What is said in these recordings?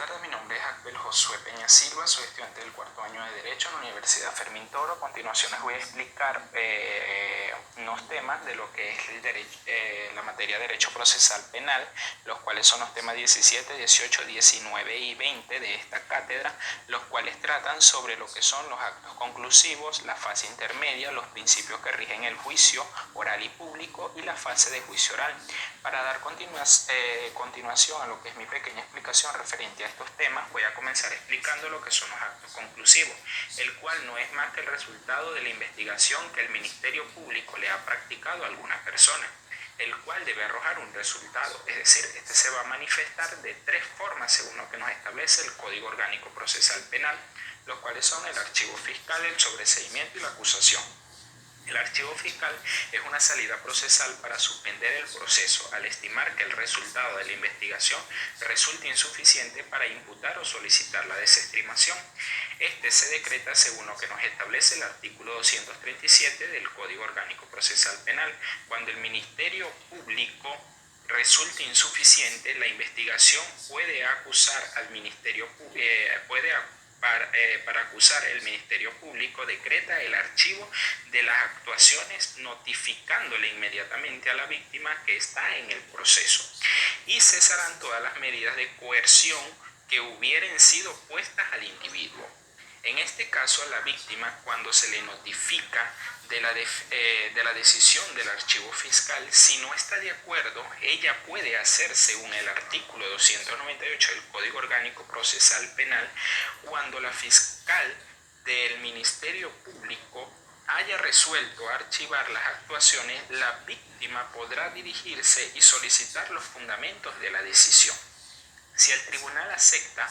tardes, mi nombre es Abel Josué Peña Silva, soy estudiante del cuarto año de Derecho en la Universidad Fermín Toro. A continuación les voy a explicar unos temas de lo que es la materia de Derecho Procesal Penal, los cuales son los temas 17, 18, 19 y 20 de esta cátedra, los cuales tratan sobre lo que son los actos conclusivos, la fase intermedia, los principios que rigen el juicio oral y público y la fase de juicio oral. Para dar continuación a lo que es mi pequeña explicación referente a estos temas, voy a comenzar explicando lo que son los actos conclusivos, el cual no es más que el resultado de la investigación que el Ministerio Público le ha practicado a alguna persona, el cual debe arrojar un resultado, es decir, este se va a manifestar de tres formas según lo que nos establece el Código Orgánico Procesal Penal, los cuales son el archivo fiscal, el sobreseimiento y la acusación. El archivo fiscal es una salida procesal para suspender el proceso al estimar que el resultado de la investigación resulte insuficiente para imputar o solicitar la desestimación. Este se decreta según lo que nos establece el artículo 237 del Código Orgánico Procesal Penal. Cuando el Ministerio Público resulte insuficiente, la investigación puede acusar al Ministerio Público, para acusar el Ministerio Público decreta el archivo de las actuaciones notificándole inmediatamente a la víctima que está en el proceso y cesarán todas las medidas de coerción que hubieran sido puestas al individuo. En este caso, a la víctima, cuando se le notifica de la decisión del archivo fiscal, si no está de acuerdo, ella puede hacer, según el artículo 298 del Código Orgánico Procesal Penal, cuando la fiscal del Ministerio Público haya resuelto archivar las actuaciones, la víctima podrá dirigirse y solicitar los fundamentos de la decisión. Si el tribunal acepta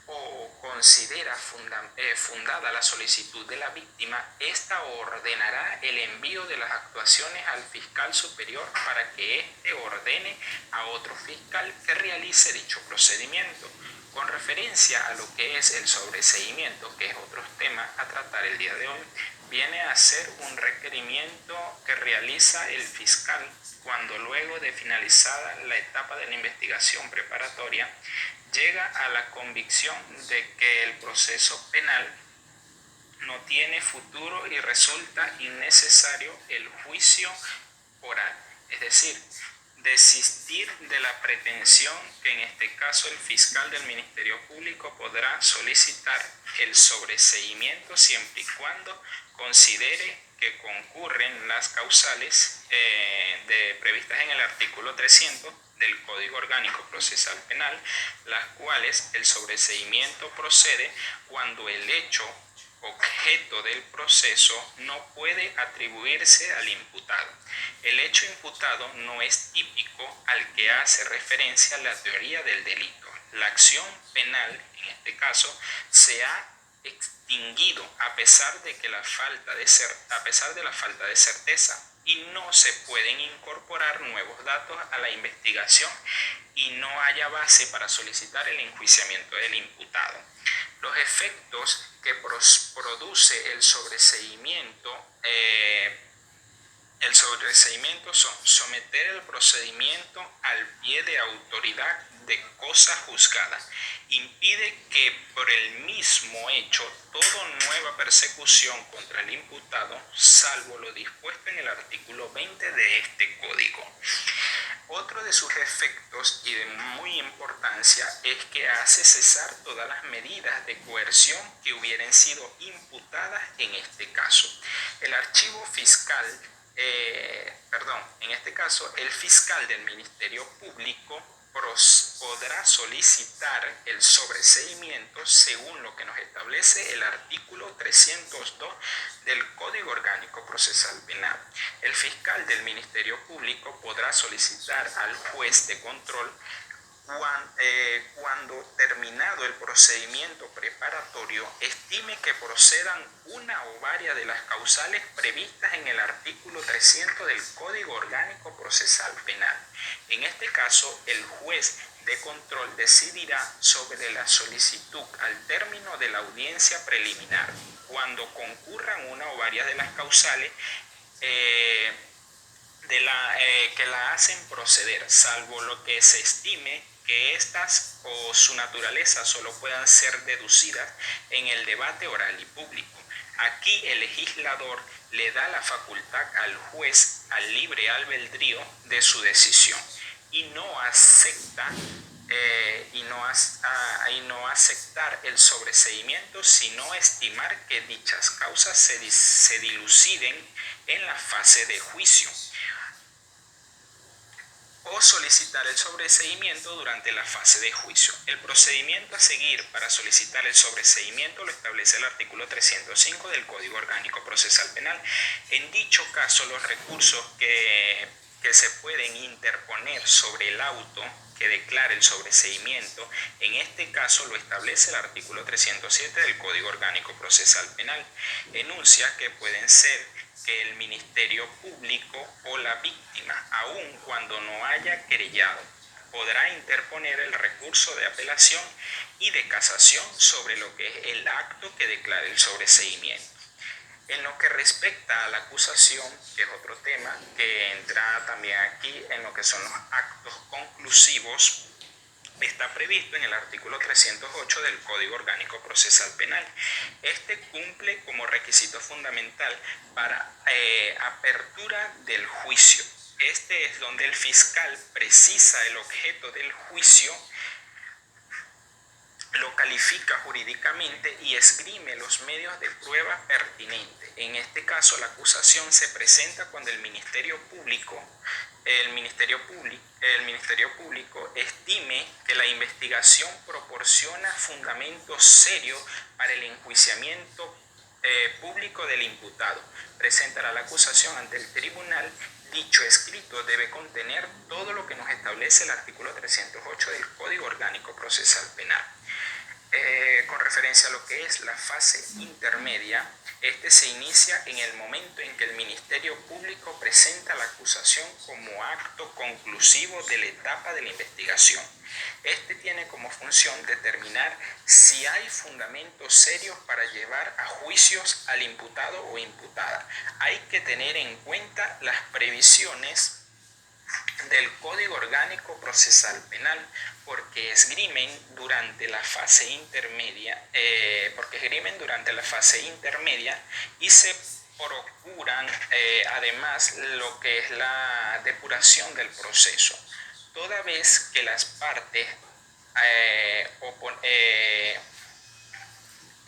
o considera fundada la solicitud de la víctima, ésta ordenará el envío de las actuaciones al fiscal superior para que éste ordene a otro fiscal que realice dicho procedimiento. Con referencia a lo que es el sobreseimiento, que es otro tema a tratar el día de hoy, viene a ser un requerimiento que realiza el fiscal cuando luego de finalizada la etapa de la investigación preparatoria llega a la convicción de que el proceso penal no tiene futuro y resulta innecesario el juicio oral, es decir, desistir de la pretensión que en este caso el fiscal del Ministerio Público podrá solicitar el sobreseimiento siempre y cuando considere que concurren las causales previstas en el artículo 300 del Código Orgánico Procesal Penal, las cuales el sobreseimiento procede cuando el hecho objeto del proceso no puede atribuirse al imputado. El hecho imputado no es típico al que hace referencia la teoría del delito. La acción penal, en este caso, se ha extinguido a pesar de la falta de certeza y no se pueden incorporar nuevos datos a la investigación y no haya base para solicitar el enjuiciamiento del imputado. Los efectos que produce el sobreseimiento son someter el procedimiento al pie de autoridad de cosa juzgada. Impide que por el mismo hecho toda nueva persecución contra el imputado, salvo lo dispuesto en el artículo 20 de este código. Otro de sus efectos y de muy importancia es que hace cesar todas las medidas de coerción que hubieran sido imputadas en este caso. El archivo fiscal, en este caso, el fiscal del Ministerio Público podrá solicitar el sobreseimiento según lo que nos establece el artículo 302 del Código Orgánico Procesal Penal. El fiscal del Ministerio Público podrá solicitar al juez de control cuando terminado el procedimiento preparatorio estime que procedan una o varias de las causales previstas en el artículo 300 del Código Orgánico Procesal Penal. En este caso, el juez de control decidirá sobre la solicitud al término de la audiencia preliminar, cuando concurran una o varias de las causales que la hacen proceder, salvo lo que se estime que éstas o su naturaleza solo puedan ser deducidas en el debate oral y público. Aquí el legislador le da la facultad al juez al libre albedrío de su decisión y no acepta no aceptar el sobreseimiento, sino estimar que dichas causas se diluciden en la fase de juicio, o solicitar el sobreseimiento durante la fase de juicio. El procedimiento a seguir para solicitar el sobreseimiento lo establece el artículo 305 del Código Orgánico Procesal Penal. En dicho caso, los recursos que se pueden interponer sobre el auto que declare el sobreseimiento, en este caso lo establece el artículo 307 del Código Orgánico Procesal Penal. Enuncia que pueden ser que el Ministerio Público o la víctima, aun cuando no haya querellado, podrá interponer el recurso de apelación y de casación sobre lo que es el acto que declare el sobreseimiento. En lo que respecta a la acusación, que es otro tema que entra también aquí en lo que son los actos conclusivos, está previsto en el artículo 308 del Código Orgánico Procesal Penal. Este cumple como requisito fundamental para apertura del juicio. Este es donde el fiscal precisa el objeto del juicio, lo califica jurídicamente y esgrime los medios de prueba pertinentes. En este caso, la acusación se presenta cuando el Ministerio Público estime que la investigación proporciona fundamentos serios para el enjuiciamiento público del imputado. Presentará la acusación ante el tribunal. Dicho escrito debe contener todo lo que nos establece el artículo 308 del Código Orgánico Procesal Penal. Con referencia a lo que es la fase intermedia, este se inicia en el momento en que el Ministerio Público presenta la acusación como acto conclusivo de la etapa de la investigación. Este tiene como función determinar si hay fundamentos serios para llevar a juicios al imputado o imputada. Hay que tener en cuenta las previsiones del Código Orgánico Procesal Penal, porque esgrimen durante la fase intermedia, y se procuran además lo que es la depuración del proceso, toda vez que las partes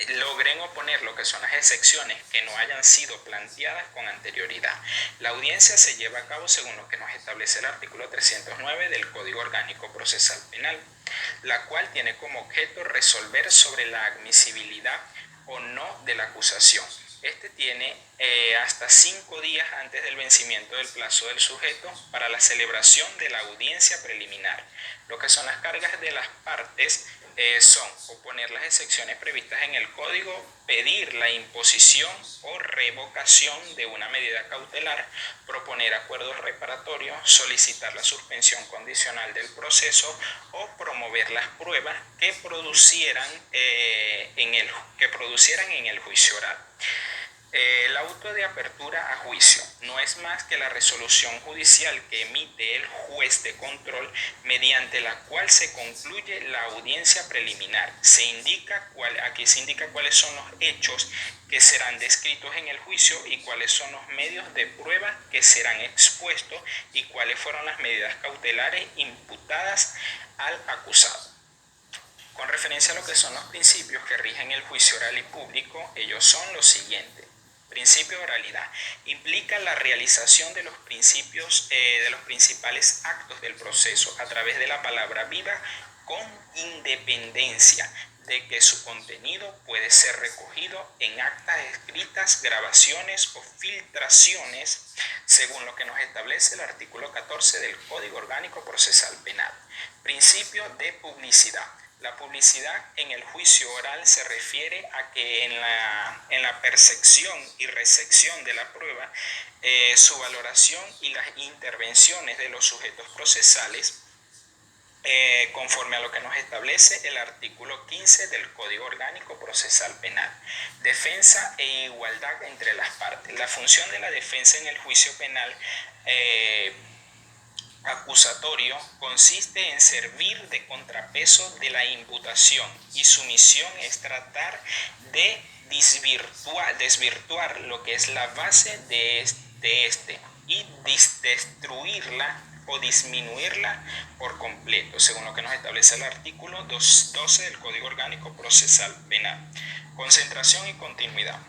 logren oponer lo que son las excepciones que no hayan sido planteadas con anterioridad. La audiencia se lleva a cabo según lo que nos establece el artículo 309 del Código Orgánico Procesal Penal, la cual tiene como objeto resolver sobre la admisibilidad o no de la acusación. Este tiene hasta 5 días antes del vencimiento del plazo del sujeto para la celebración de la audiencia preliminar. Lo que son las cargas de las partes son oponer las excepciones previstas en el Código, pedir la imposición o revocación de una medida cautelar, proponer acuerdos reparatorios, solicitar la suspensión condicional del proceso o promover las pruebas que producieran en el juicio oral. El auto de apertura a juicio no es más que la resolución judicial que emite el juez de control, mediante la cual se concluye la audiencia preliminar. Aquí se indica cuáles son los hechos que serán descritos en el juicio y cuáles son los medios de prueba que serán expuestos y cuáles fueron las medidas cautelares imputadas al acusado. Con referencia a lo que son los principios que rigen el juicio oral y público, ellos son los siguientes. Principio de oralidad. Implica la realización de los principales actos del proceso a través de la palabra viva, con independencia de que su contenido puede ser recogido en actas escritas, grabaciones o filtraciones, según lo que nos establece el artículo 14 del Código Orgánico Procesal Penal. Principio de publicidad. La publicidad en el juicio oral se refiere a que en la percepción y recepción de la prueba, su valoración y las intervenciones de los sujetos procesales, conforme a lo que nos establece el artículo 15 del Código Orgánico Procesal Penal. Defensa e igualdad entre las partes. La función de la defensa en el juicio penal acusatorio consiste en servir de contrapeso de la imputación y su misión es tratar de desvirtuar lo que es la base de este y destruirla o disminuirla por completo, según lo que nos establece el artículo 12 del Código Orgánico Procesal Penal. Concentración y continuidad.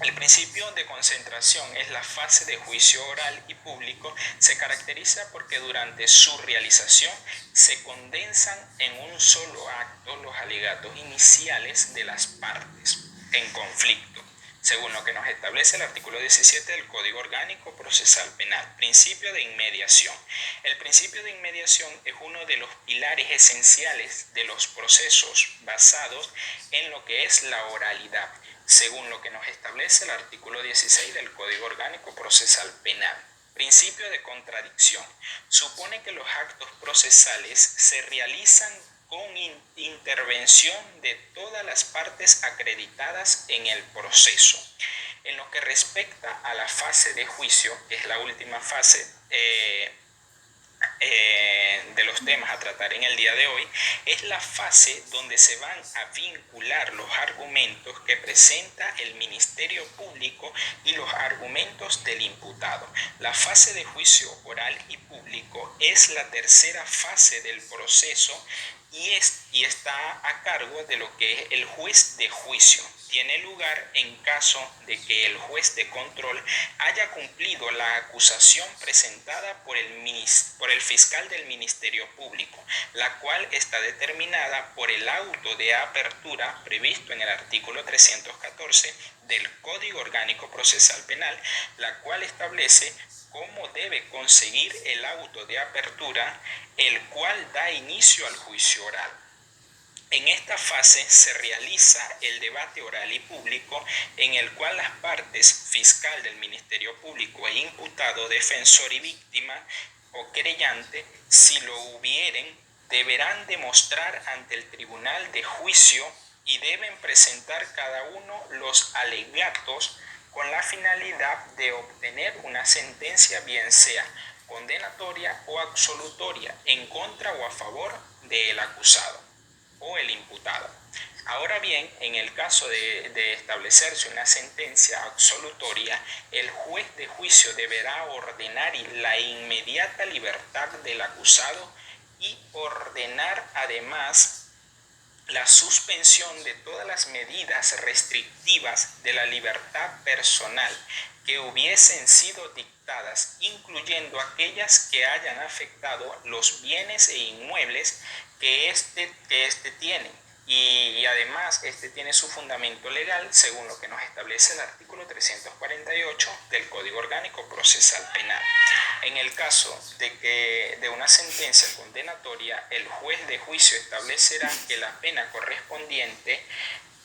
El principio de concentración es la fase de juicio oral y público. Se caracteriza porque durante su realización se condensan en un solo acto los alegatos iniciales de las partes en conflicto, según lo que nos establece el artículo 17 del Código Orgánico Procesal Penal. Principio de inmediación. El principio de inmediación es uno de los pilares esenciales de los procesos basados en lo que es la oralidad, según lo que nos establece el artículo 16 del Código Orgánico Procesal Penal. Principio de contradicción. Supone que los actos procesales se realizan con intervención de todas las partes acreditadas en el proceso. En lo que respecta a la fase de juicio, que es la última fase de los temas a tratar en el día de hoy, es la fase donde se van a vincular los argumentos que presenta el Ministerio Público y los argumentos del imputado. La fase de juicio oral y público es la tercera fase del proceso y está a cargo de lo que es el juez de juicio. Tiene lugar en caso de que el juez de control haya cumplido la acusación presentada por el fiscal del Ministerio Público, la cual está determinada por el auto de apertura previsto en el artículo 314 del Código Orgánico Procesal Penal, la cual establece cómo debe conseguir el auto de apertura, el cual da inicio al juicio oral. En esta fase se realiza el debate oral y público en el cual las partes, fiscal del Ministerio Público e imputado, defensor y víctima o querellante, si lo hubieren, deberán demostrar ante el tribunal de juicio y deben presentar cada uno los alegatos con la finalidad de obtener una sentencia, bien sea condenatoria o absolutoria, en contra o a favor del acusado o el imputado. Ahora bien, en el caso de establecerse una sentencia absolutoria, el juez de juicio deberá ordenar la inmediata libertad del acusado y ordenar además la suspensión de todas las medidas restrictivas de la libertad personal que hubiesen sido dictadas, incluyendo aquellas que hayan afectado los bienes e inmuebles que éste tiene. Y además este tiene su fundamento legal según lo que nos establece el artículo 348 del Código Orgánico Procesal Penal. En el caso de una sentencia condenatoria, el juez de juicio establecerá que la pena correspondiente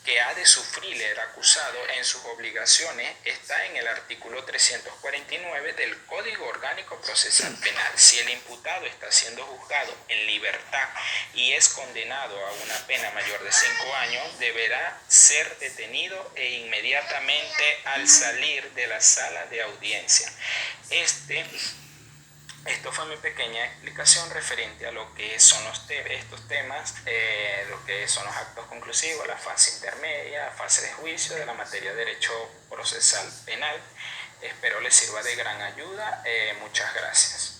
que ha de sufrir el acusado en sus obligaciones está en el artículo 349 del Código Orgánico Procesal Penal. Si el imputado está siendo juzgado en libertad y es condenado a una pena mayor de 5 años, deberá ser detenido e inmediatamente al salir de la sala de audiencia. Esto fue mi pequeña explicación referente a lo que son estos temas, lo que son los actos conclusivos, la fase intermedia, fase de juicio de la materia de derecho procesal penal. Espero les sirva de gran ayuda. Muchas gracias.